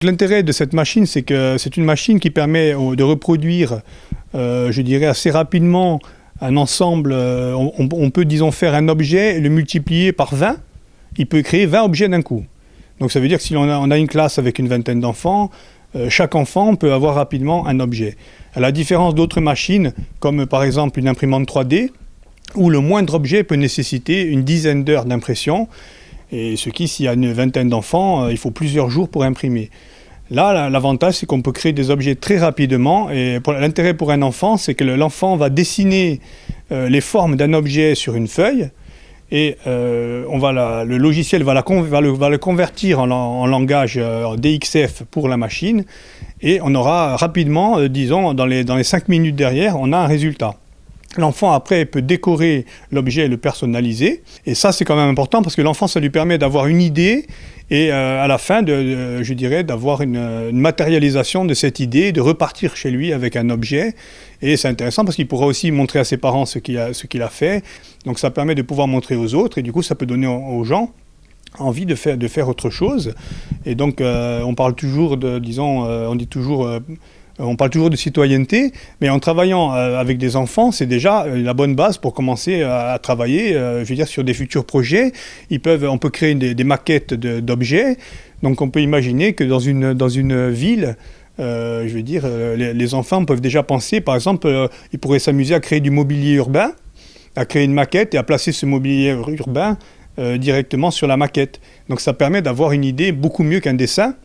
L'intérêt de cette machine, c'est que c'est une machine qui permet de reproduire, je dirais, assez rapidement un ensemble. On peut, disons, faire un objet et le multiplier par 20. Il peut créer 20 objets d'un coup. Donc ça veut dire que si on a une classe avec une vingtaine d'enfants, chaque enfant peut avoir rapidement un objet. À la différence d'autres machines, comme par exemple une imprimante 3D, où le moindre objet peut nécessiter une dizaine d'heures d'impression, et ce qui, s'il y a une vingtaine d'enfants, il faut plusieurs jours pour imprimer. Là, l'avantage, c'est qu'on peut créer des objets très rapidement, et l'intérêt pour un enfant, c'est que l'enfant va dessiner les formes d'un objet sur une feuille, et le logiciel va le convertir en langage DXF pour la machine, et on aura rapidement, disons, dans les 5 minutes derrière, on a un résultat. L'enfant, après, peut décorer l'objet et le personnaliser. Et ça, c'est quand même important parce que l'enfant, ça lui permet d'avoir une idée et à la fin, je dirais, d'avoir une matérialisation de cette idée, de repartir chez lui avec un objet. Et c'est intéressant parce qu'il pourra aussi montrer à ses parents ce qu'il a fait. Donc ça permet de pouvoir montrer aux autres et du coup, ça peut donner aux gens envie de faire autre chose. Et donc, on parle toujours on parle toujours de citoyenneté, mais en travaillant avec des enfants, c'est déjà la bonne base pour commencer à travailler, je veux dire, sur des futurs projets. On peut créer des maquettes d'objets. Donc on peut imaginer que dans une ville, je veux dire, les enfants peuvent déjà penser, par exemple, ils pourraient s'amuser à créer du mobilier urbain, à créer une maquette et à placer ce mobilier urbain directement sur la maquette. Donc ça permet d'avoir une idée beaucoup mieux qu'un dessin.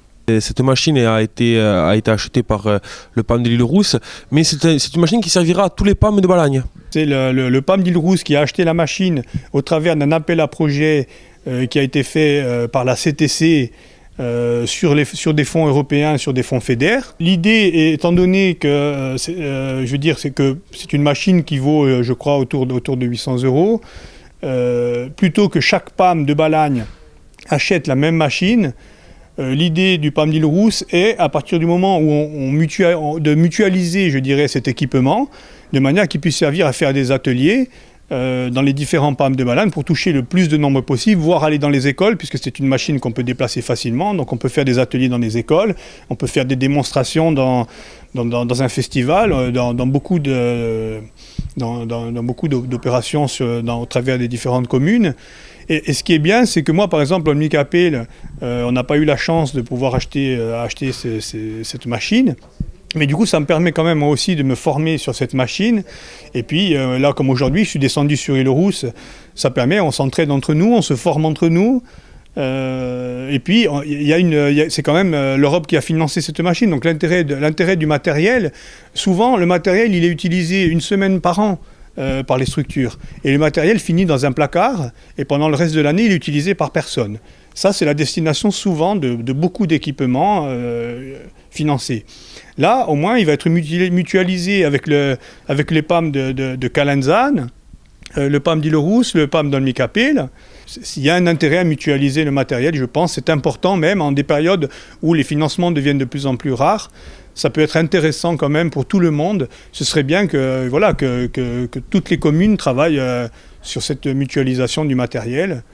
Cette machine a été achetée par le PAM de l'Île-Rousse, mais c'est une machine qui servira à tous les PAM de Balagne. C'est le PAM d'Île-Rousse qui a acheté la machine au travers d'un appel à projet qui a été fait par la CTC sur des fonds européens, sur des fonds FEDER. L'idée, étant donné que, c'est que c'est une machine qui vaut, je crois, autour de 800 €, plutôt que chaque PAM de Balagne achète la même machine, l'idée du PAM d'Île-Rousse est, à partir du moment où de mutualiser, je dirais, cet équipement, de manière qu'il puisse servir à faire des ateliers dans les différents PAM de Balagne pour toucher le plus de nombre possible, voire aller dans les écoles, puisque c'est une machine qu'on peut déplacer facilement. Donc on peut faire des ateliers dans les écoles, on peut faire des démonstrations dans un festival, dans beaucoup d'opérations au travers des différentes communes. Et ce qui est bien, c'est que moi, par exemple, au Micapel, on n'a pas eu la chance de pouvoir acheter cette machine. Mais du coup, ça me permet quand même moi aussi de me former sur cette machine. Et puis là, comme aujourd'hui, je suis descendu sur Île-Rousse, ça permet, on s'entraide entre nous, on se forme entre nous. Et puis, c'est quand même l'Europe qui a financé cette machine. Donc l'intérêt du matériel, souvent, le matériel, il est utilisé une semaine par an. Par les structures. Et le matériel finit dans un placard et pendant le reste de l'année, il est utilisé par personne. Ça, c'est la destination souvent de beaucoup d'équipements financés. Là, au moins, il va être mutualisé avec les PAM de Calenzane, le PAM d'Île-Rousse, le PAM d'Olmicapel. S'il y a un intérêt à mutualiser le matériel, je pense, c'est important même en des périodes où les financements deviennent de plus en plus rares. Ça peut être intéressant quand même pour tout le monde. Ce serait bien que toutes les communes travaillent sur cette mutualisation du matériel.